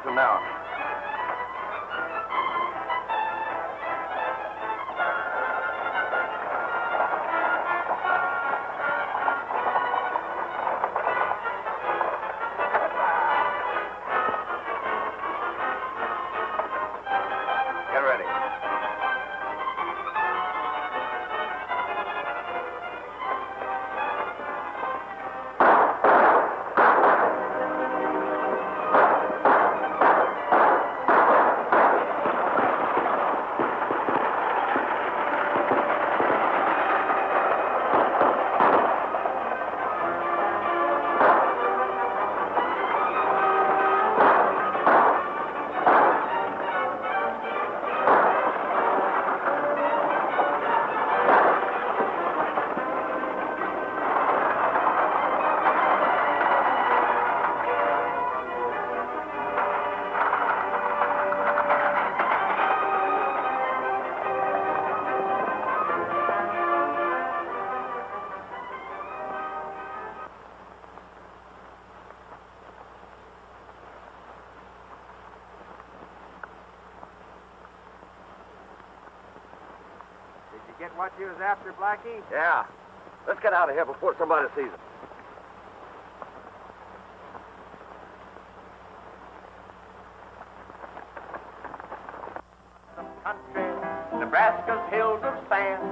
lonesome now. Get ready. Get what you was after, Blackie? Yeah. Let's get out of here before somebody sees us. Country, Nebraska's hills of sand,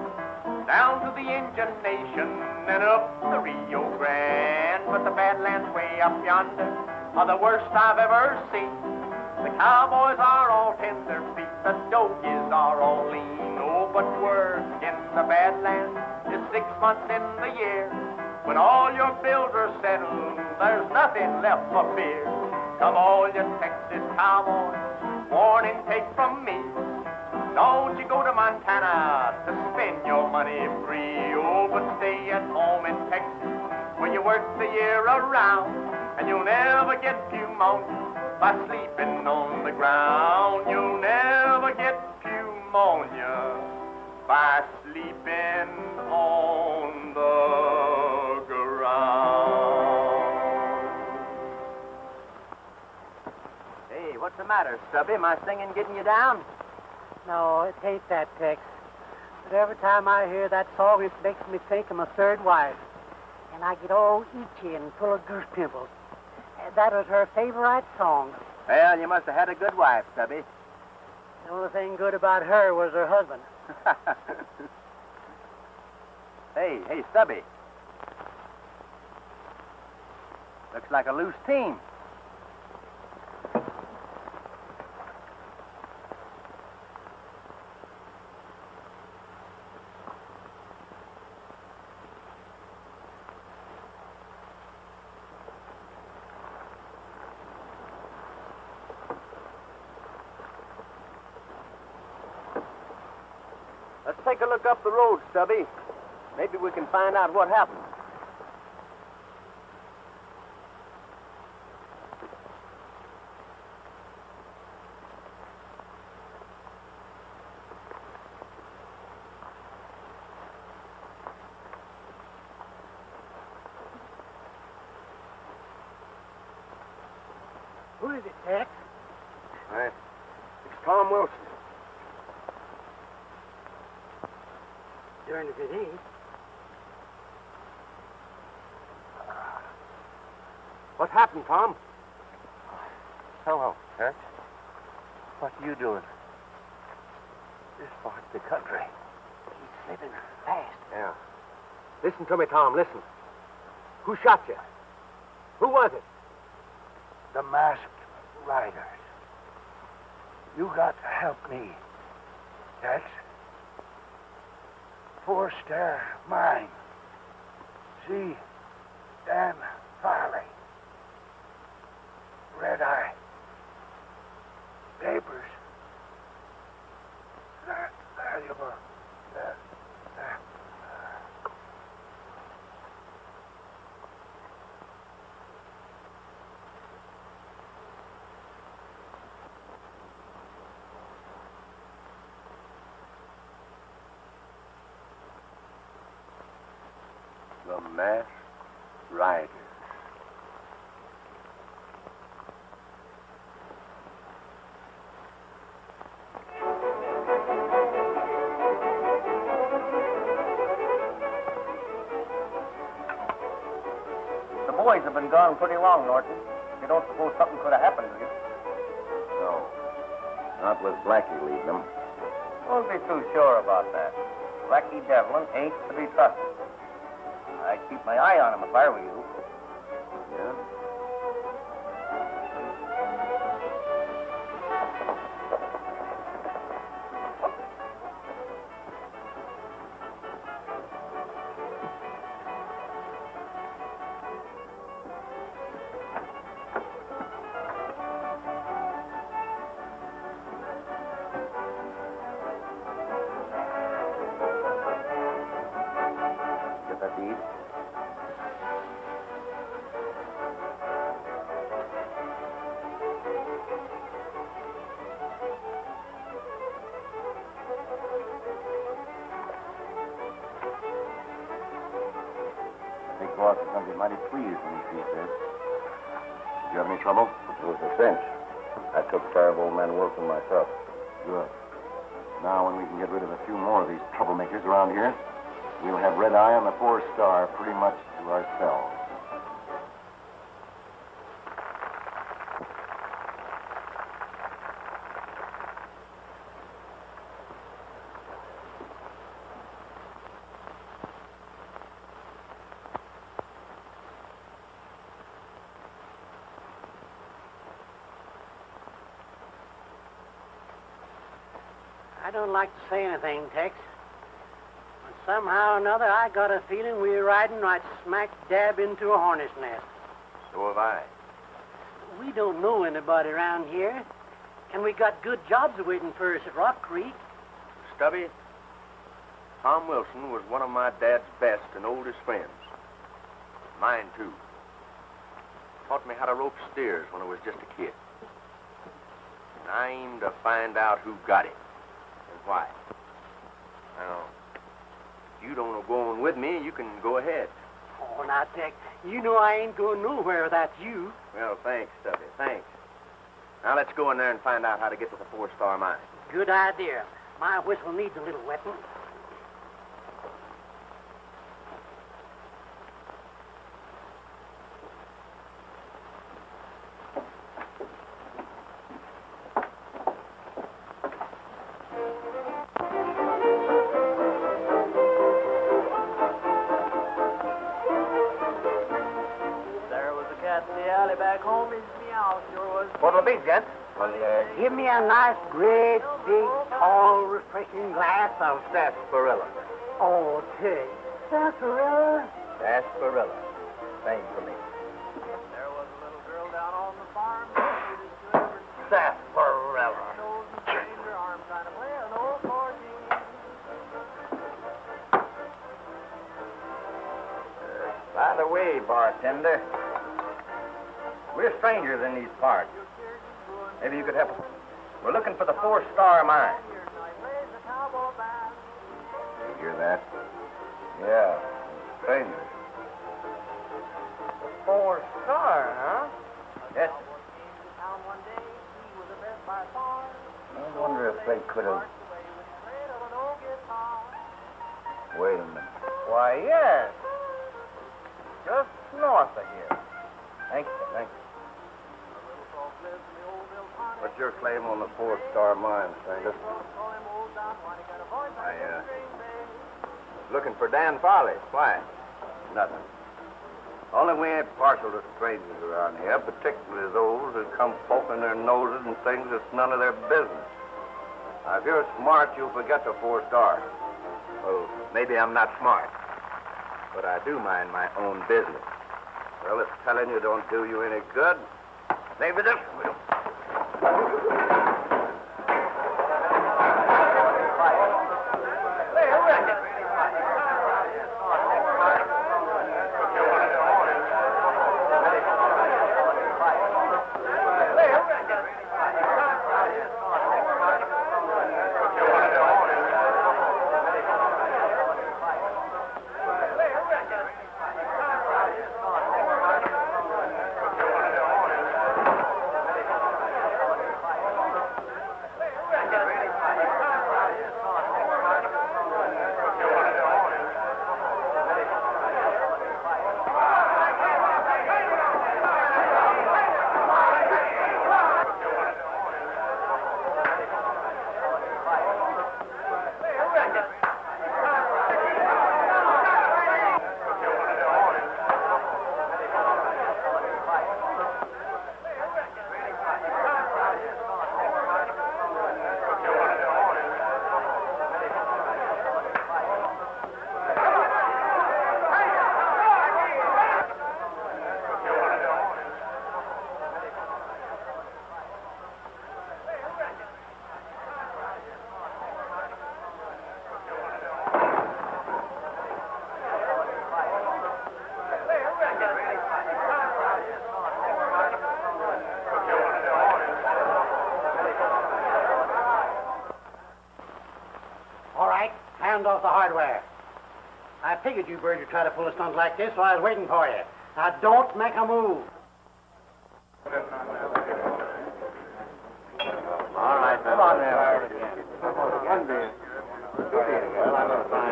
down to the Indian Nation and up the Rio Grande. But the Badlands way up yonder are the worst I've ever seen. The cowboys are all tender feet, the dogies are all lean. Oh, but work in the Badlands is 6 months in the year. When all your bills are settled, there's nothing left for fear. Come all you Texas cowboys, warning take from me. Don't you go to Montana to spend your money free. Oh, but stay at home in Texas where you work the year around, and you'll never get pneumonia by sleeping on the ground. You'll never get pneumonia by sleeping on the ground. Hey, what's the matter, Stubby? My singing getting you down? No, it ain't that, Tex. But every time I hear that song, it makes me think of my third wife. And I get all itchy and full of goose pimples. That was her favorite song. Well, you must have had a good wife, Stubby. The only thing good about her was her husband. Hey, Stubby. Looks like a loose team. Let's take a look up the road, Stubby. Maybe we can find out what happened. Who is it, Tex? It's Tom Wilson. Darn if it ain't. What happened, Tom? Hello, Tex. What are you doing? This part's the country. He's slipping fast. Yeah. Listen to me, Tom, listen. Who shot you? Who was it? The masked riders. You got to help me, Tex. Forced their mind. See, Dan Farley. Red Eye. Papers. Valuable. The masked riders. boys have been gone pretty long, Norton. You don't suppose something could have happened to you? No. Not with Blackie leading them. Don't be too sure about that. Blackie Devlin ain't to be trusted. I'd keep my eye on him if I were you. Yeah? Boss is going to be mighty pleased when he sees this. Did you have any trouble? It was a cinch. I took care of old man Wilson myself. Good. Now, when we can get rid of a few more of these troublemakers around here, we'll have Red Eye on the 4-star pretty much to ourselves. I don't like to say anything, Tex, but somehow or another I got a feeling we're riding right smack dab into a hornet's nest. So have I. We don't know anybody around here, and we got good jobs waiting for us at Rock Creek. Stubby, Tom Wilson was one of my dad's best and oldest friends. Mine, too. Taught me how to rope steers when I was just a kid. And I aim to find out who got it. Why? Now, if you don't go on with me, you can go ahead. Oh, now, Tex, you know I ain't going nowhere without you. Well, thanks, Stubby, thanks. Now, let's go in there and find out how to get to the 4-star mine. Good idea. My whistle needs a little wetting. What'll it be, gent? Well, give me a nice, great, big, tall, refreshing glass of... Sarsaparilla. Oh, Tex, sarsaparilla? Sarsaparilla. Same for me. There was a little girl down on the farm. Sarsaparilla. Her arm trying to play an old accordion. By the way, bartender, we're strangers in these parts. Maybe you could help us. We're looking for the 4-star mine. You hear that? Yeah, strangers. 4-star, huh? Yes. I wonder if they could have... Wait a minute. Why, yes. Just north of here. Thank you, thank you. What's your claim on the 4-star mine, stranger? I, was looking for Dan Farley. Why? Nothing. Only we ain't partial to strangers around here, particularly those who come poking their noses in things that's none of their business. Now, if you're smart, you'll forget the 4-star. Well, maybe I'm not smart, but I do mind my own business. Well, if telling you don't do you any good, maybe this will. Hands off the hardware. I figured you birds would try to pull a stunt like this, so I was waiting for you. Now, don't make a move. All right, come on there. One beer. Well, I'm going to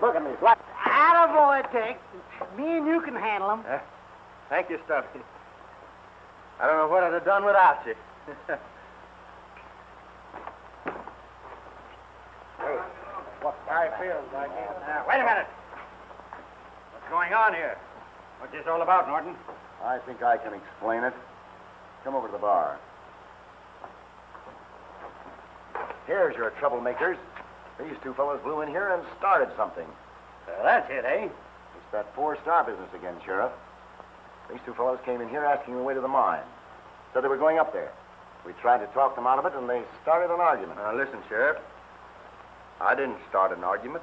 Look at me. Attaboy, Tex. Me and you can handle them. Thank you, Stuffy. I don't know what I'd have done without you. What I feels like it. Wait a minute. What's going on here? What's this all about, Norton? I think I can explain it. Come over to the bar. Here's your troublemakers. These two fellows blew in here and started something. That's it, eh? It's that four-star business again, Sheriff. These two fellows came in here asking the way to the mine. Said they were going up there. We tried to talk them out of it, and they started an argument. Now, listen, Sheriff. I didn't start an argument.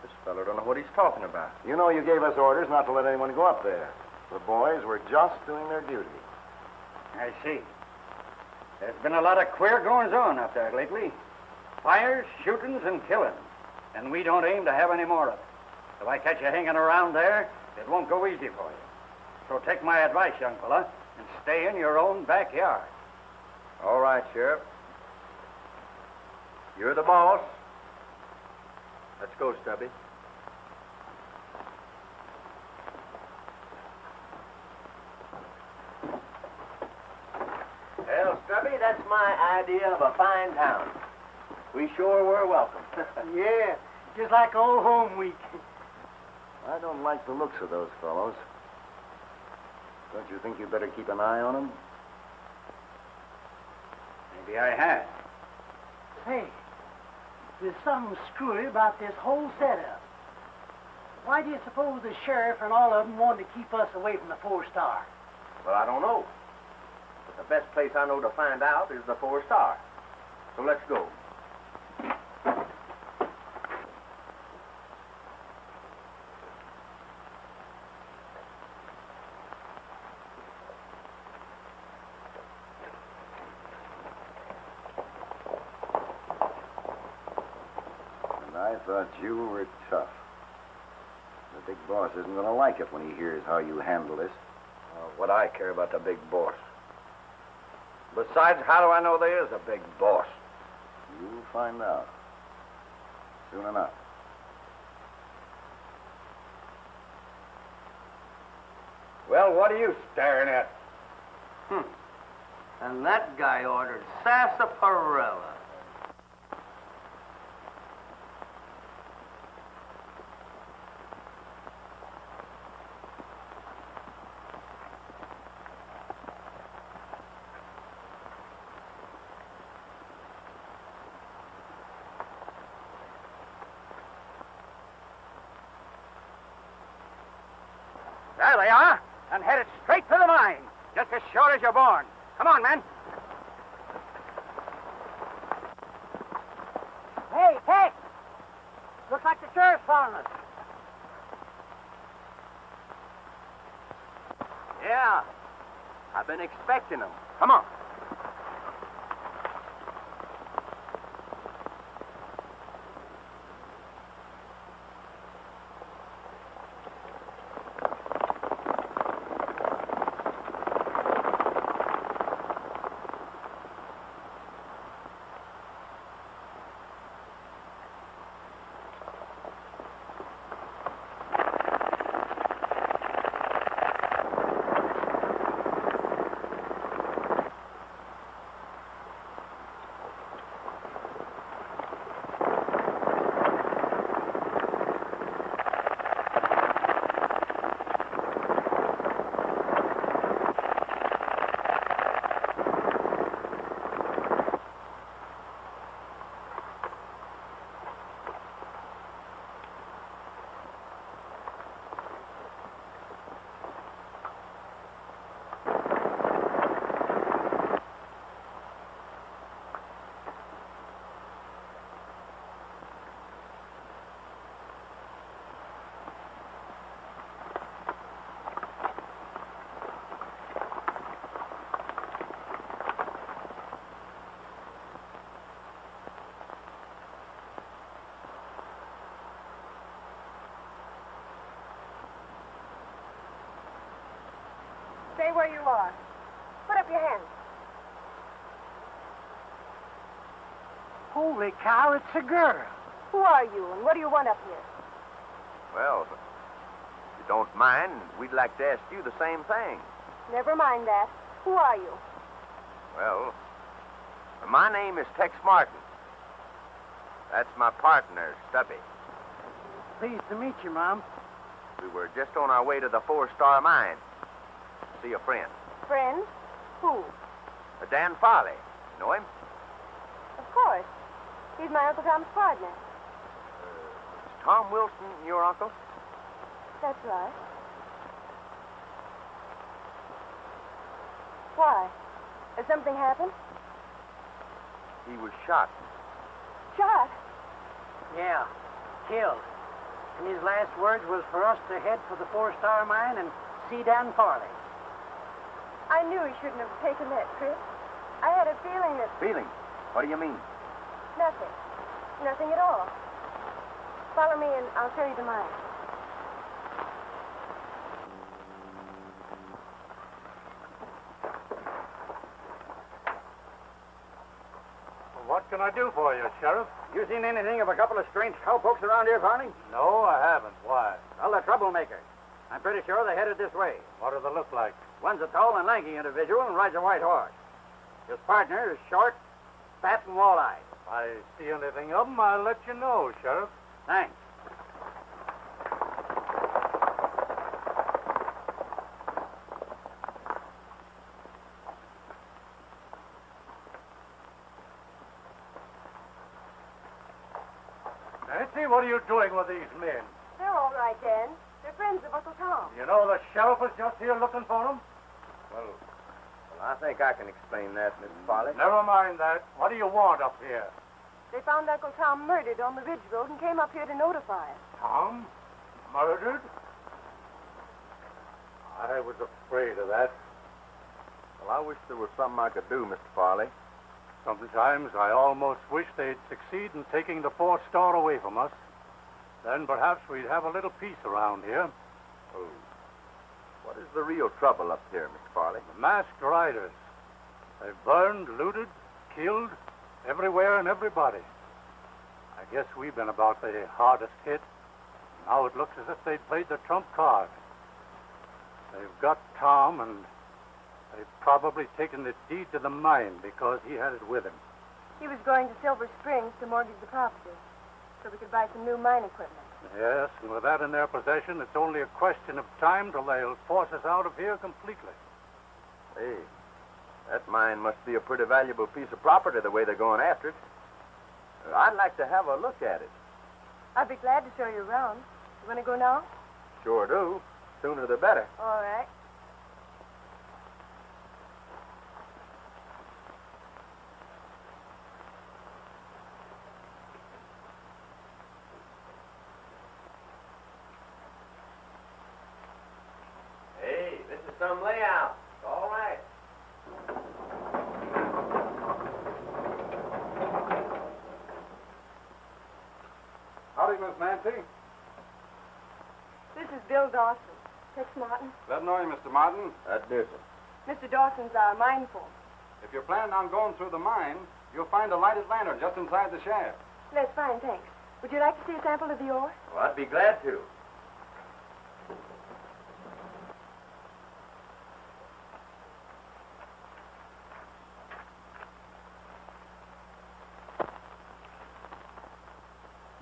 This fellow don't know what he's talking about. You know you gave us orders not to let anyone go up there. The boys were just doing their duty. I see. There's been a lot of queer goings-on up there lately. Fires, shootings, and killings. And we don't aim to have any more of it. If I catch you hanging around there, it won't go easy for you. So take my advice, young fella, and stay in your own backyard. All right, Sheriff. You're the boss. Let's go, Stubby. Well, Stubby, that's my idea of a fine town. We sure were welcome. Yeah, just like old home week. I don't like the looks of those fellows. Don't you think you'd better keep an eye on them? Maybe I had. Hey, there's something screwy about this whole setup. Why do you suppose the sheriff and all of them wanted to keep us away from the four-star? Well, I don't know. But the best place I know to find out is the four-star. So let's go. I thought you were tough. The big boss isn't going to like it when he hears how you handle this. What I care about the big boss. Besides, how do I know there is a big boss? You'll find out. Soon enough. Well, what are you staring at? And that guy ordered sarsaparilla. There they are, and headed straight to the mine, just as sure as you're born. Come on, man. Hey, Tex! Looks like the sheriff's following us. Yeah. I've been expecting them. Come on. where you are. Put up your hands. Holy cow, it's a girl. Who are you, and what do you want up here? Well, if you don't mind, we'd like to ask you the same thing. Never mind that. Who are you? Well, my name is Tex Martin. That's my partner, Stubby. Pleased to meet you, Mom. We were just on our way to the 4-Star Mine. See a friend. Friend? Who? Dan Farley. Know him? Of course. He's my Uncle Tom's partner. Is Tom Wilson your uncle? That's right. Why? Has something happened? He was shot. Shot? Yeah, killed. And his last words was for us to head for the 4-Star Mine and see Dan Farley. I knew he shouldn't have taken that trip. I had a feeling that... Feeling? What do you mean? Nothing. Nothing at all. Follow me and I'll show you the mine. What can I do for you, Sheriff? You seen anything of a couple of strange cowpokes around here, Farley? No, I haven't. Why? Well, they're troublemakers. I'm pretty sure they're headed this way. What do they look like? One's a tall and lanky individual and rides a white horse. His partner is short, fat, and wall-eyed. If I see anything of them, I'll let you know, Sheriff. Thanks. Nancy, what are you doing with these men? They're all right, Dan. They're friends of Uncle Tom. You know the sheriff is just here looking for them? Well, I think I can explain that, Mrs. Farley. Never mind that. What do you want up here? They found Uncle Tom murdered on the Ridge Road and came up here to notify us. Tom? Murdered? I was afraid of that. Well, I wish there was something I could do, Mr. Farley. Sometimes I almost wish they'd succeed in taking the 4-Star away from us. Then perhaps we'd have a little peace around here. Oh. What is the real trouble up here, Mr. Farley? The masked riders. They've burned, looted, killed, everywhere and everybody. I guess we've been about the hardest hit. Now it looks as if they'd played the trump card. They've got Tom, and they've probably taken the deed to the mine because he had it with him. He was going to Silver Springs to mortgage the property so we could buy some new mine equipment. Yes, and with that in their possession, it's only a question of time till they'll force us out of here completely. Hey, that mine must be a pretty valuable piece of property the way they're going after it. I'd like to have a look at it. I'd be glad to show you around. You want to go now? Sure do. Sooner the better. All right. Hey, this is some layout. It's all right. Howdy, Miss Nancy. This is Bill Dawson. Tex Martin. Glad to know you, Mr. Martin. That does it. Mr. Dawson's our mine folk. If you're planning on going through the mine, you'll find a lighted lantern just inside the shaft. That's fine, thanks. Would you like to see a sample of the ore? Well, I'd be glad to.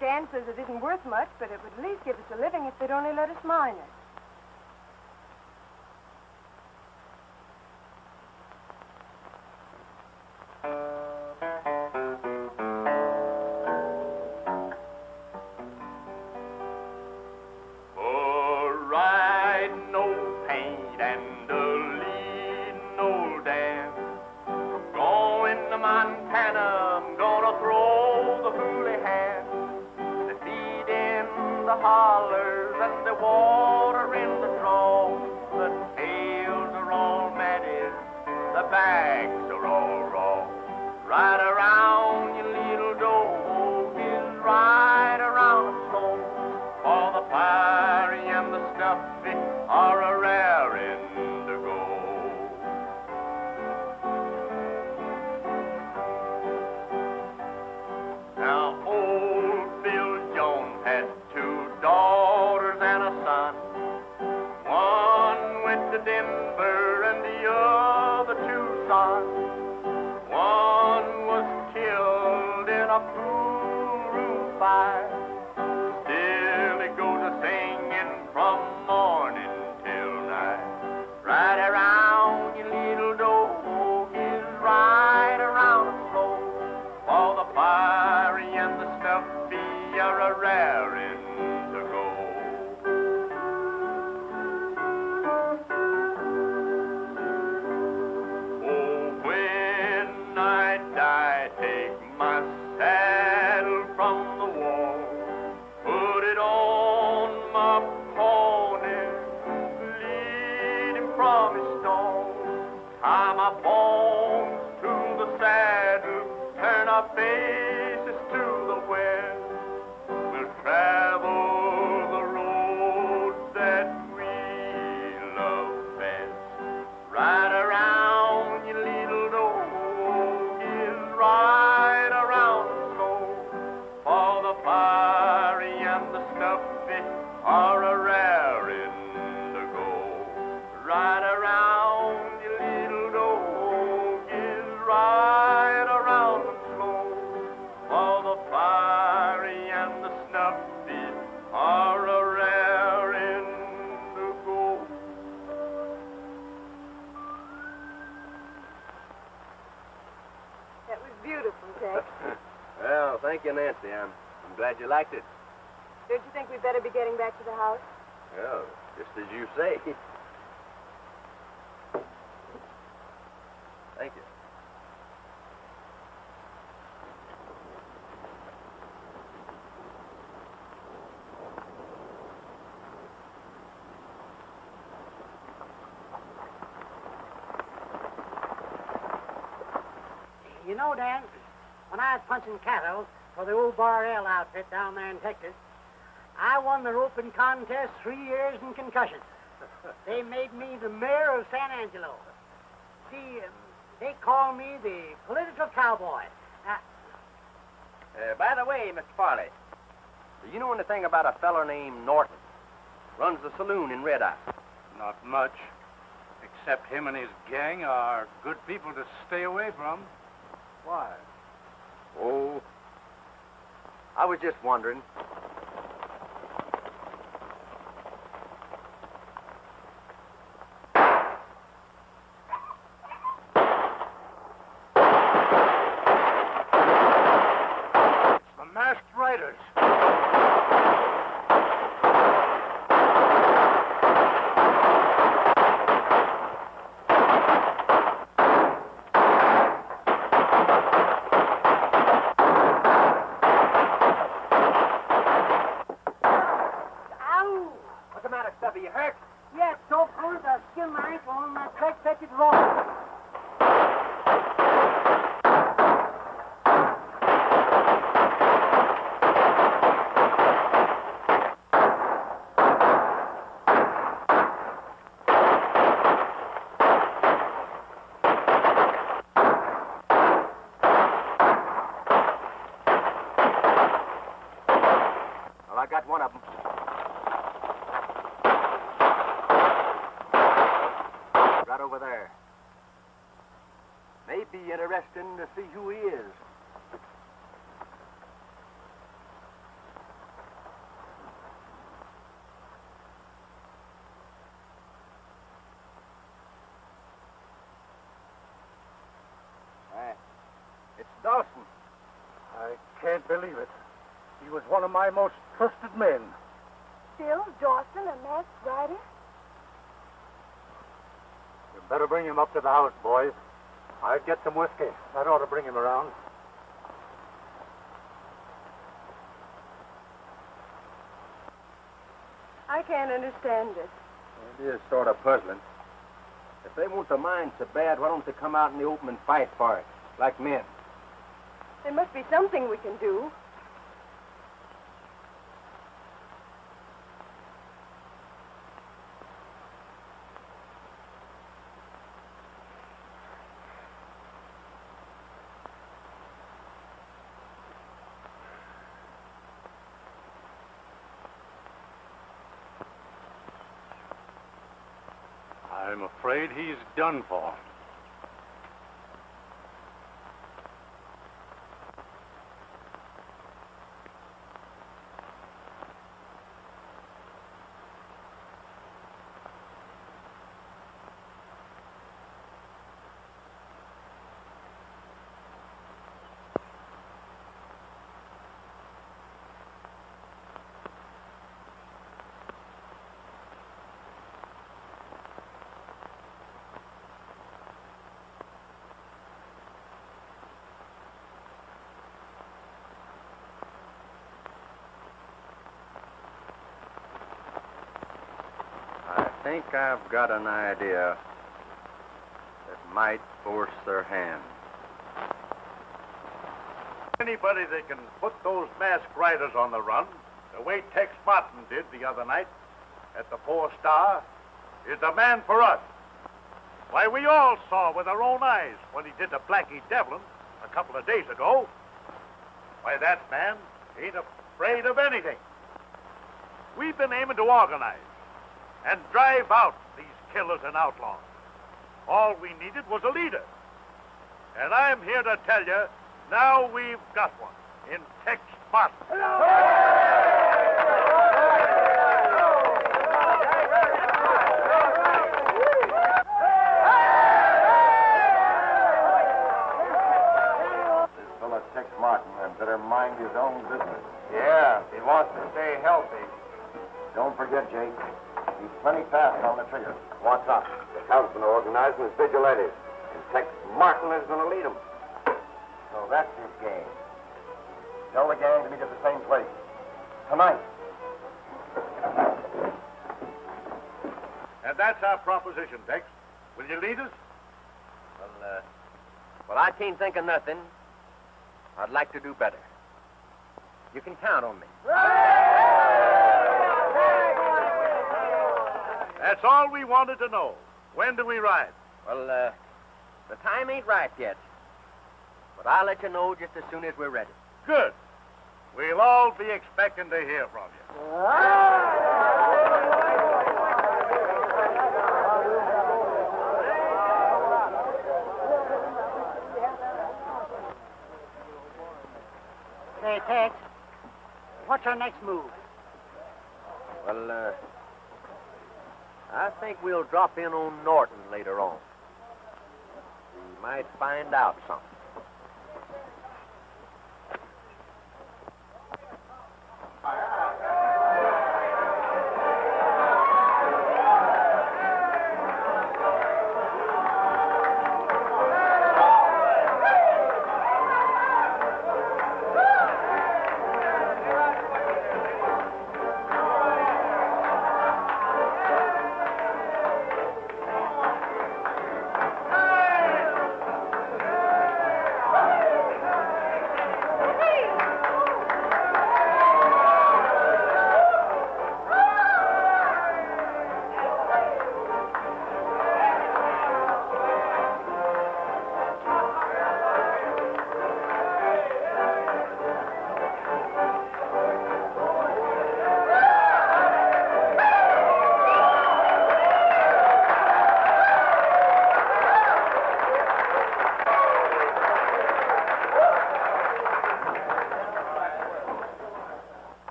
Dan says it isn't worth much, but it would at least give us a living if they'd only let us mine it. Hollers and the water in the trough. The tails are all matted, the bags are all raw. Right around your little dog is right around the stone. For the fiery and the stuffy are a raring to go. pool fire. Still it goes a-singing from morning till night. Right around your little dog is right around the floor. For the fiery and the stuffy are a raring to go. Oh, when I die, take my saddle from the wall, put it on my pony, lead him from his stall, tie my bones to the saddle, turn our faces to the west. We'll travel the road that we love best. Ride around your little dog is right around the slow. For the fiery and the stuffy are a raring to go. Ride around your little dog is right around the slow. For the fiery and the snuffy are a raring to go. That was beautiful, Tex. Well, thank you, Nancy. I'm glad you liked it. Don't you think we'd better be getting back to the house? Well, just as you say. Thank you. You know, Dan, when I was punching cattle for the old Bar L outfit down there in Texas, I won the roping contest 3 years in concussion. They made me the mayor of San Angelo. See, they call me the political cowboy. By the way, Mr. Farley, do you know anything about a feller named Norton? Runs the saloon in Red Eye. Not much. Except him and his gang are good people to stay away from. Why? Oh, I was just wondering. The masked riders. What's the matter, Stubby? You hurt? Yeah, it's so cold I skinned my ankle on that track fetch it wrong. Well, I got one of them. Right over there. May be interesting to see who he is. It's Dawson. I can't believe it. He was one of my most trusted men. Still, Dawson, a masked rider? You better bring him up to the house, boys. I'd get some whiskey. That ought to bring him around. I can't understand it. It is sort of puzzling. If they want the mine so bad, why don't they come out in the open and fight for it, like men? There must be something we can do. I'm afraid he's done for. think I've got an idea that might force their hand. Anybody that can put those masked riders on the run, the way Tex Martin did the other night at the 4 Star, is the man for us. Why, we all saw with our own eyes when he did the Blackie Devlin a couple of days ago. Why, that man ain't afraid of anything. We've been aiming to organize and drive out these killers and outlaws. All we needed was a leader. And I'm here to tell you, now we've got one in Tex Martin. This fellow Tex Martin had better mind his own business. Yeah, he wants to stay healthy. Don't forget, Jake, he's plenty fast on the trigger. What's up? The town's been organizing as vigilantes, and Tex Martin is going to lead them. So that's his game. Tell the gang to meet at the same place. Tonight. And that's our proposition, Tex. Will you lead us? Well, I can't think of nothing. I'd like to do better. You can count on me. That's all we wanted to know. When do we ride? Well, the time ain't right yet. But I'll let you know just as soon as we're ready. Good. We'll all be expecting to hear from you. Hey, Tex, what's our next move? Well, I think we'll drop in on Norton later on. We might find out something.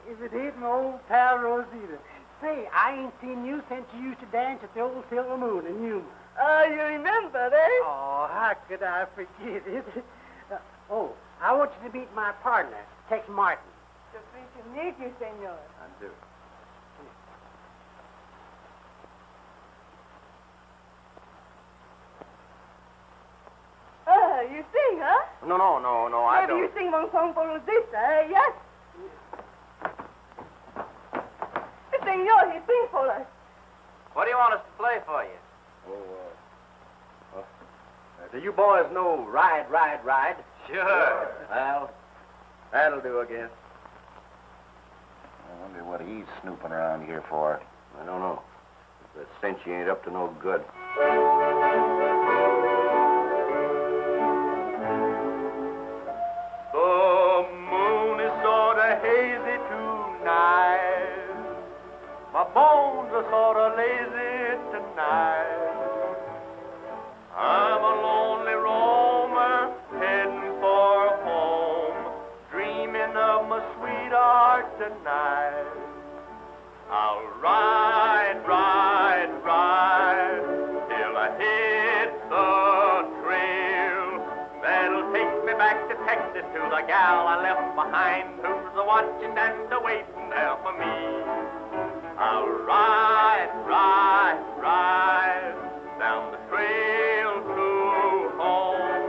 If it ain't my old pal Rosita. Say, I ain't seen you since you used to dance at the old Silver Moon in Yuma. Oh, you remember, eh? Oh, how could I forget it? I want you to meet my partner, Tex Martin. So free to meet you, senor. I do. You sing, huh? No, I Maybe don't. you sing one song for Rosita, eh? Yes? Senor, he sing for us. What do you want us to play for you? Do you boys know Ride, Ride, Ride? Sure. Well, that'll do, I guess. I wonder what he's snooping around here for. I don't know. The cinch ain't up to no good. The moon is sort of hazy tonight. My bones are sort of lazy tonight. I'm a lonely roamer heading for home, dreaming of my sweetheart tonight. I'll ride, ride, ride till I hit the trail. That'll take me back to Texas to the gal I left behind, who's a-watching and a-waiting there for me. I'll ride, ride, ride down the trail to home.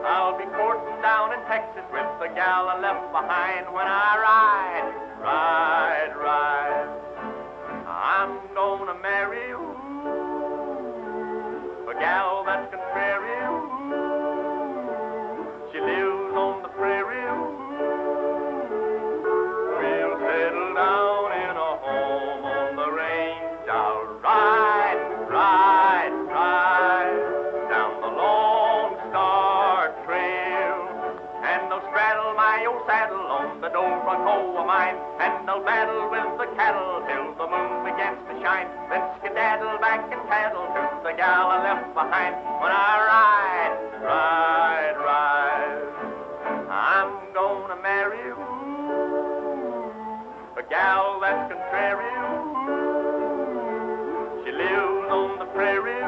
I'll be courting down in gal I left behind when I ride, ride, ride. I'm gonna marry you, a gal that's contrary. She lives on the prairie. We'll settle down in a home on the range. I'll ride, ride, ride down the Lone Star Trail, and I'll straddle my old saddle on the Dobro of mine, and I'll battle with the cattle till the moon begins to shine. Then skedaddle back and paddle to the gal I left behind when I ride, ride, ride. I'm gonna marry you, a gal that's contrary. She lives on the prairie.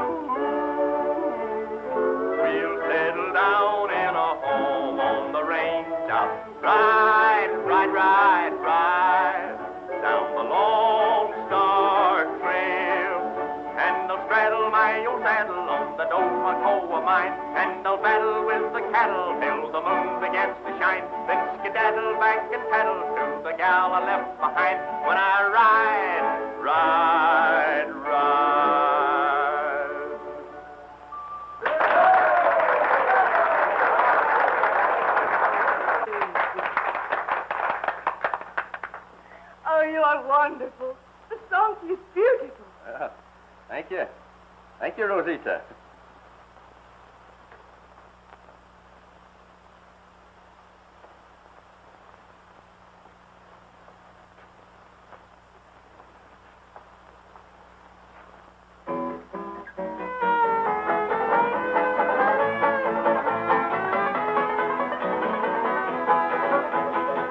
We'll settle down in a home on the range. I'll ride, ride, ride, ride down the Lone Star Trail, and I'll straddle my old saddle on the Dobro of mine, and I'll battle with the cattle till the moon begins to shine. Then skedaddle back and paddle to the gal I left behind when I ride, ride, ride. Oh, you are wonderful. The song is beautiful. Thank you. Thank you, Rosita.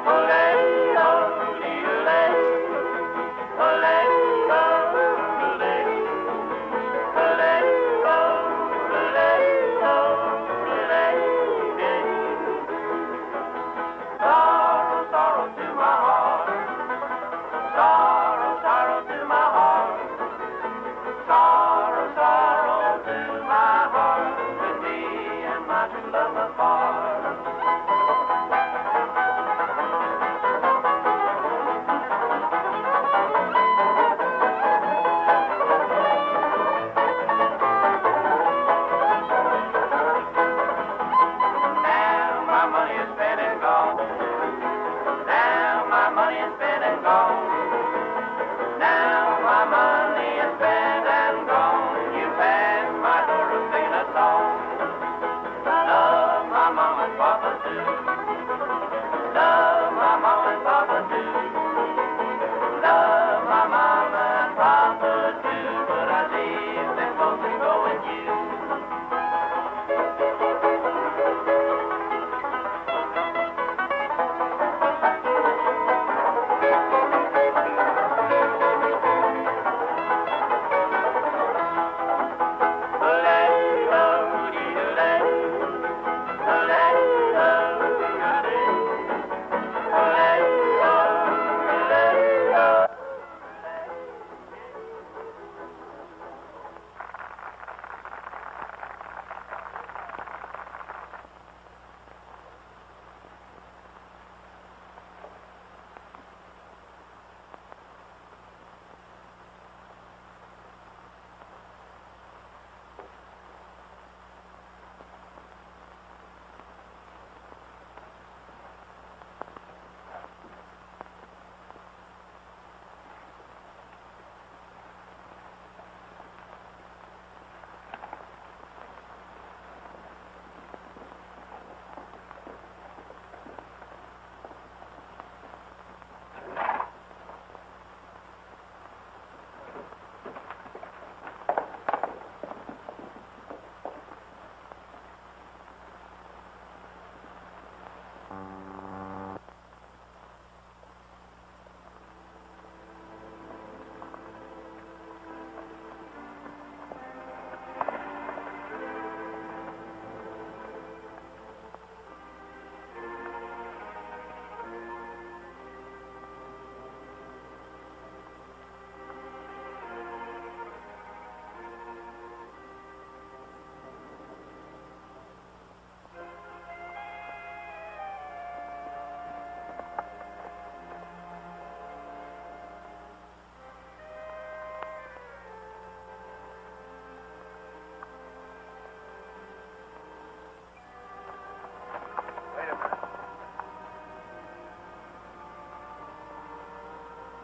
Olé, olé, olé, olé, olé,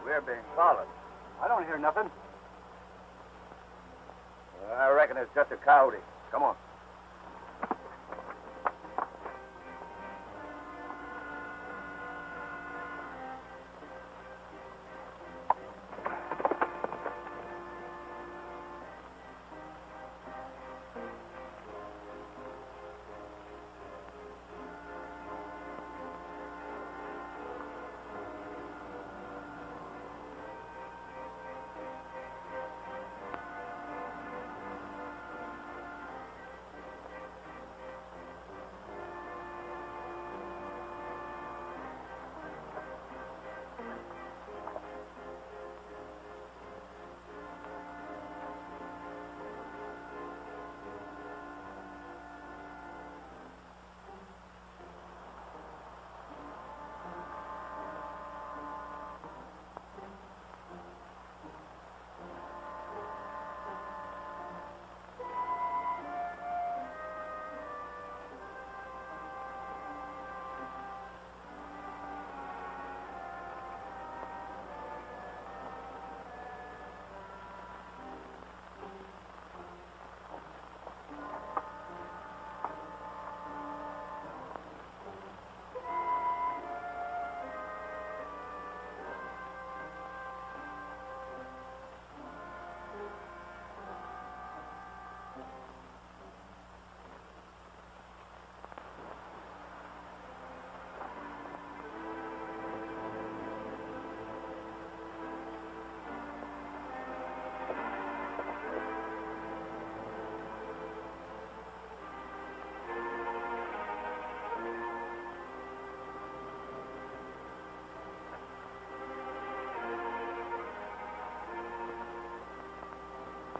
We're being followed. I don't hear nothing. I reckon it's just a coyote. Come on.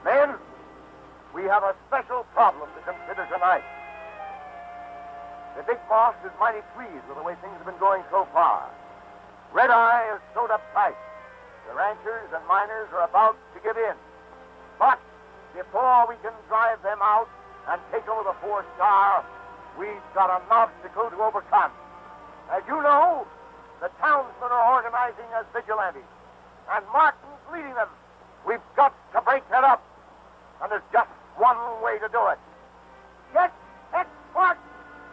Men, we have a special problem to consider tonight. The big boss is mighty pleased with the way things have been going so far. Red Eye has sewed up tight. The ranchers and miners are about to give in. But before we can drive them out and take over the 4-star, we've got an obstacle to overcome. As you know, the townsmen are organizing as vigilantes, and Martin's leading them. We've got to break that up. And there's just one way to do it. Get Martin!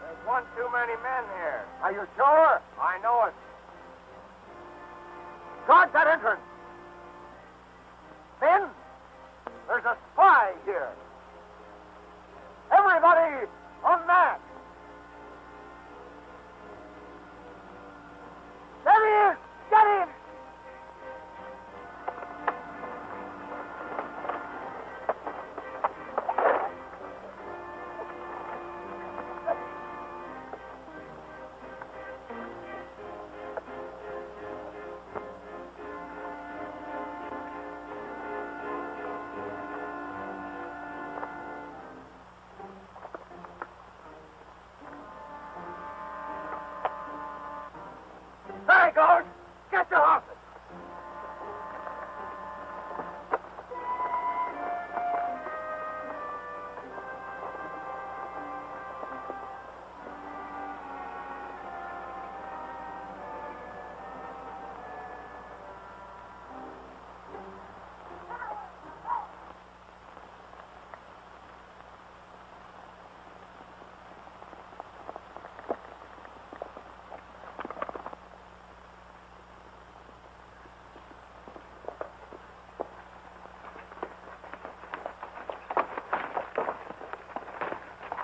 There's one too many men here. Are you sure? I know it. Guard that entrance. Men, there's a spy here. Everybody on that. There he is. Get him. Hey, guard! Get your horses!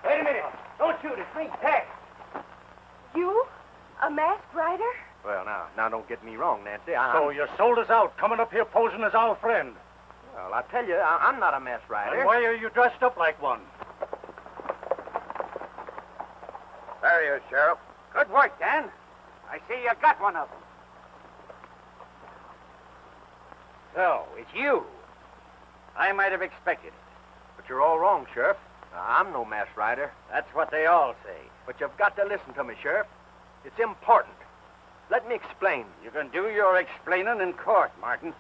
Wait a minute. Don't shoot. It's me, Tex. You? A masked rider? Well, now, don't get me wrong, Nancy. So you sold us out, coming up here posing as our friend. Well, I tell you, I'm not a mess rider. And why are you dressed up like one? There he is, Sheriff. Good work, Dan. I see you got one of them. So, it's you. I might have expected it. But you're all wrong, Sheriff. I'm no mass rider. That's what they all say. But you've got to listen to me, Sheriff. It's important. Let me explain. You can do your explaining in court, Martin.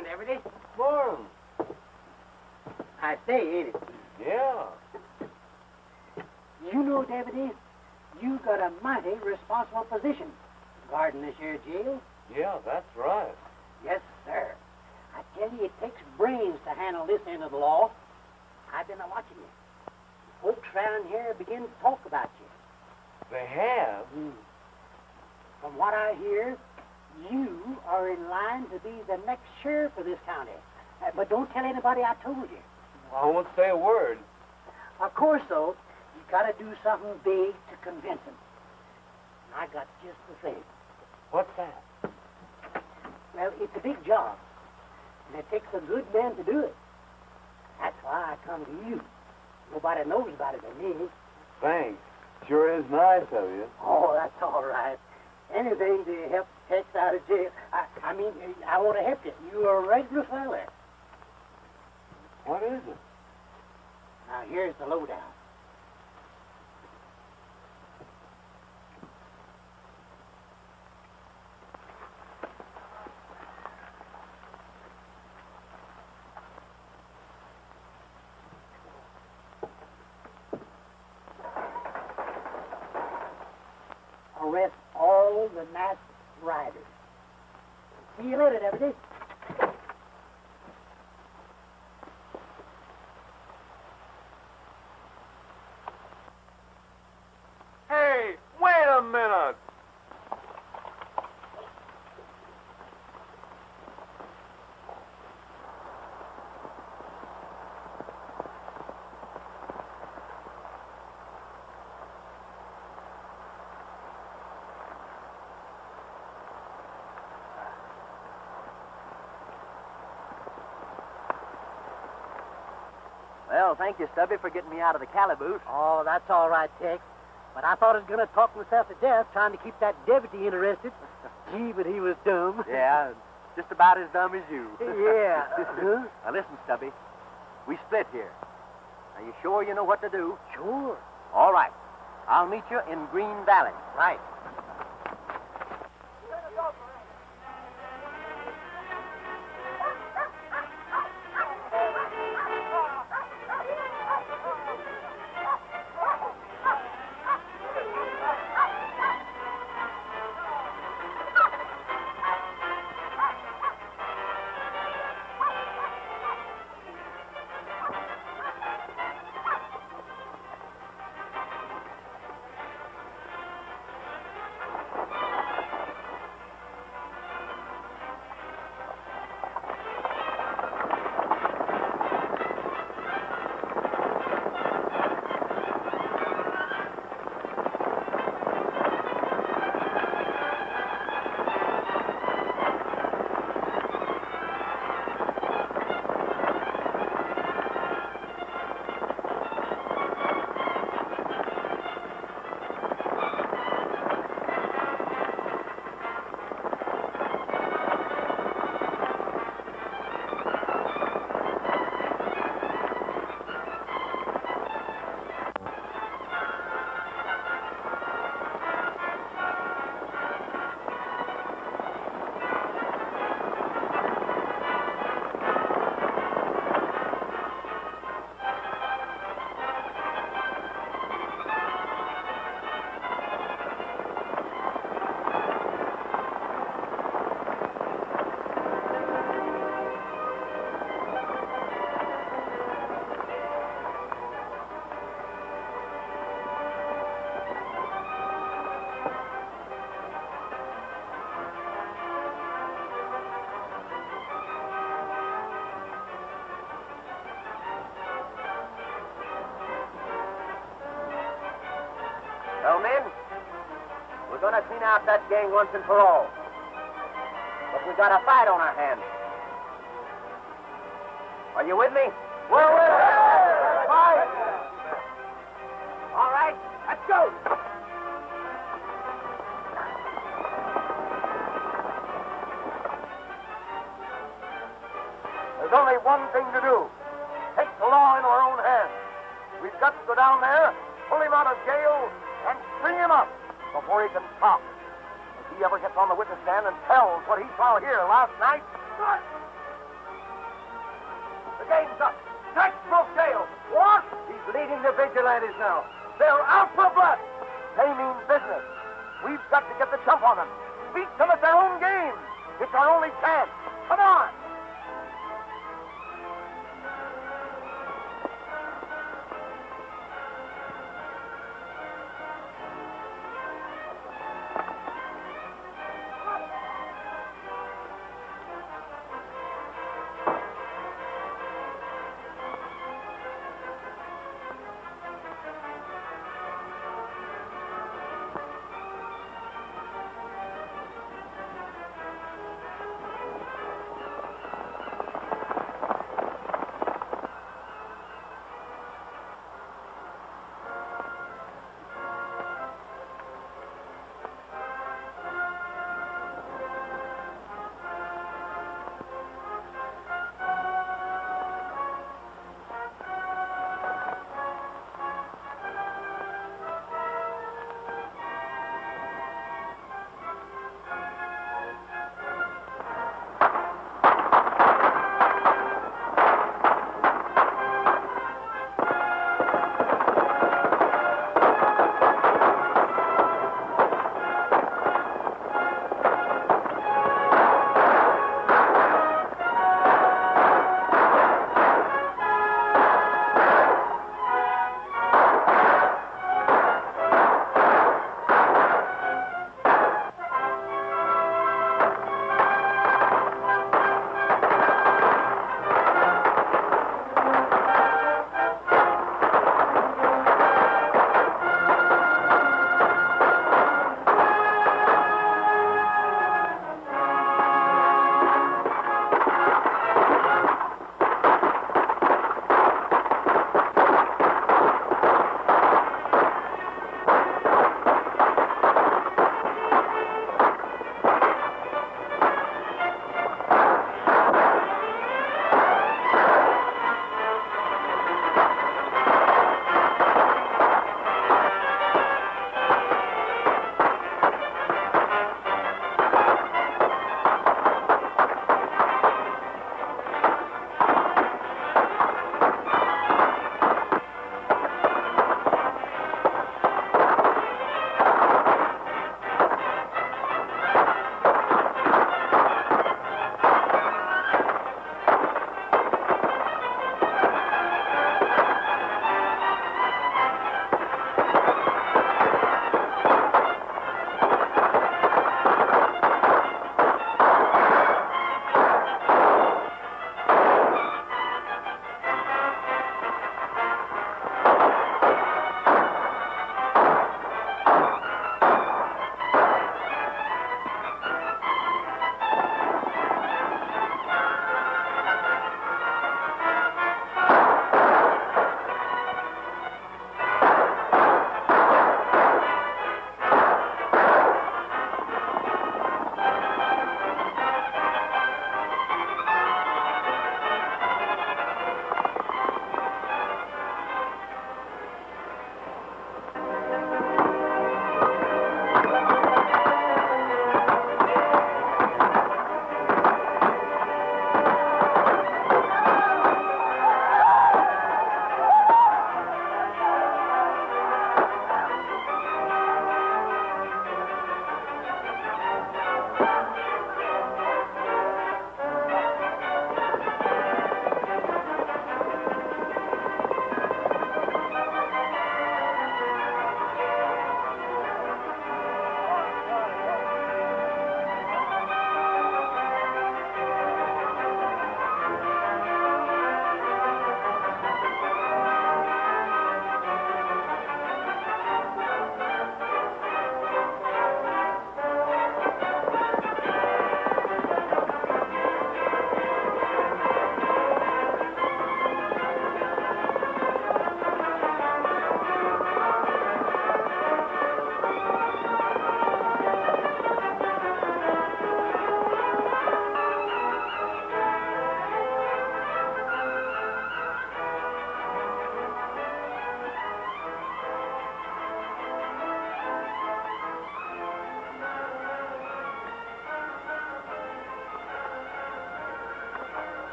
Morning, Deputy. Morning. I say, ain't it? Yeah. You know, Deputy, you got a mighty responsible position guarding this here jail. Yeah, that's right. Yes, sir. I tell you, it takes brains to handle this end of the law. I've been watching you. Folks around here begin to talk about you. They have? From what I hear, you are in line to be the next sheriff of this county. But don't tell anybody I told you. I won't say a word. Of course, though, you got to do something big to convince them. I got just the thing. What's that? Well, it's a big job, and it takes a good man to do it. That's why I come to you. Nobody knows about it but me. Thanks. Sure is nice of you. Oh, that's all right. Anything to help Tex out of jail. I mean, I want to help you. You're a regular fella. What is it? Now, here's the lowdown. Arrest all the masked riders. See you later, Deputy. Hey, wait a minute! Well, thank you, Stubby, for getting me out of the calaboose. Oh, that's all right, Tex. But I thought I was going to talk myself to death trying to keep that deputy interested. Gee, but he was dumb. Yeah, just about as dumb as you. Yeah. Huh? Now, listen, Stubby. We split here. Are you sure you know what to do? Sure. All right. I'll meet you in Green Valley. Right. Well, men, we're going to clean out that gang once and for all. But we got a fight on our hands. Are you with me? We're with you! Fight! All right, let's go! There's only one thing to do. Take the law into our own hands. We've got to go down there, pull him out of jail, and string him up before he can talk. If he ever gets on the witness stand and tells what he saw here last night, game's up. Textbook jail. What? He's leading the vigilantes now. They're out for blood. They mean business. We've got to get the jump on them. Beat them at their own game. It's our only chance. Come on.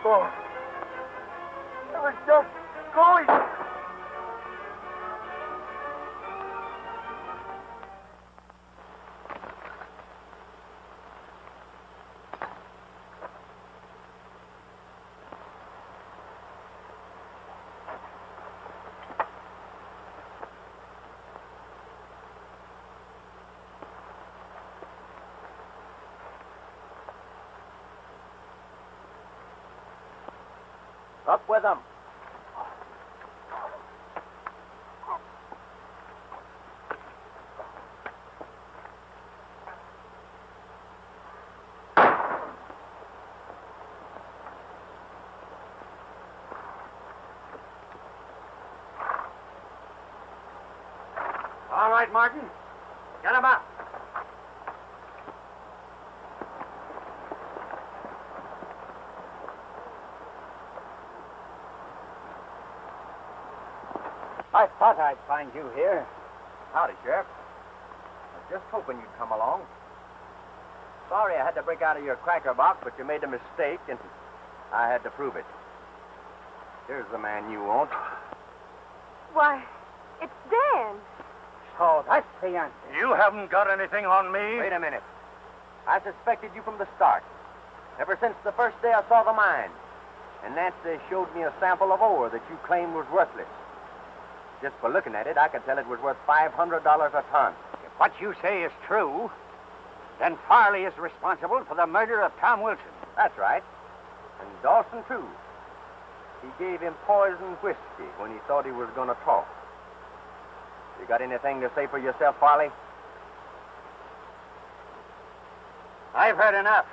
Oh. I was just going. Up with them. All right, Martin. Get him up. I thought I'd find you here. Howdy, Sheriff. I was just hoping you'd come along. Sorry I had to break out of your cracker box, but you made a mistake, and I had to prove it. Here's the man you want. Why, it's Dan. So that's the answer. You haven't got anything on me? Wait a minute. I suspected you from the start. Ever since the first day I saw the mine. And Nancy showed me a sample of ore that you claimed was worthless. Just for looking at it, I could tell it was worth $500 a ton. If what you say is true, then Farley is responsible for the murder of Tom Wilson. That's right. And Dawson, too. He gave him poisoned whiskey when he thought he was going to talk. You got anything to say for yourself, Farley? I've heard enough.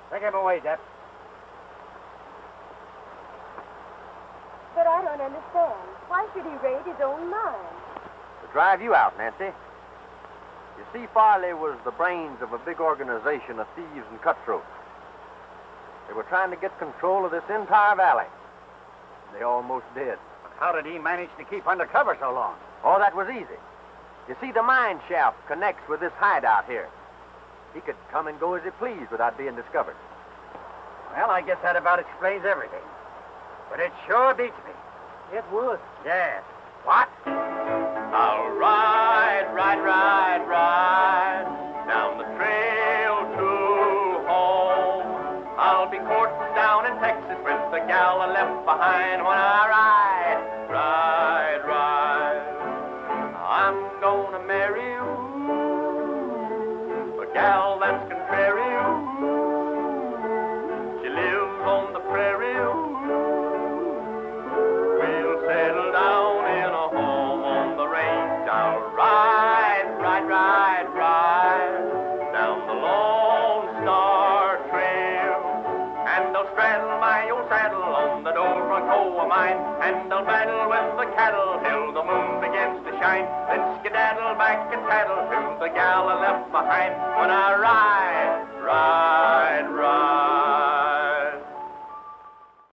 Take him away, Depp. But I don't understand. Why should he raid his own mine? To drive you out, Nancy. You see, Farley was the brains of a big organization of thieves and cutthroats. They were trying to get control of this entire valley. They almost did. But how did he manage to keep under cover so long? Oh, that was easy. You see, the mine shaft connects with this hideout here. He could come and go as he pleased without being discovered. Well, I guess that about explains everything. But it sure beats me. It would. Yes. What? I'll ride down the trail to home. I'll be courting down in Texas with the gal I left behind when I ride. I'm gonna marry you, a gal that's contrary. She lives on the prairie. We'll settle down in a home on the range. I'll ride down the Lone Star Trail. And I'll straddle my old saddle on the old Bronco of mine. And I'll battle with the cattle till the moon begins to shine. Then skedaddle back and paddle to the gal I left behind when I ride.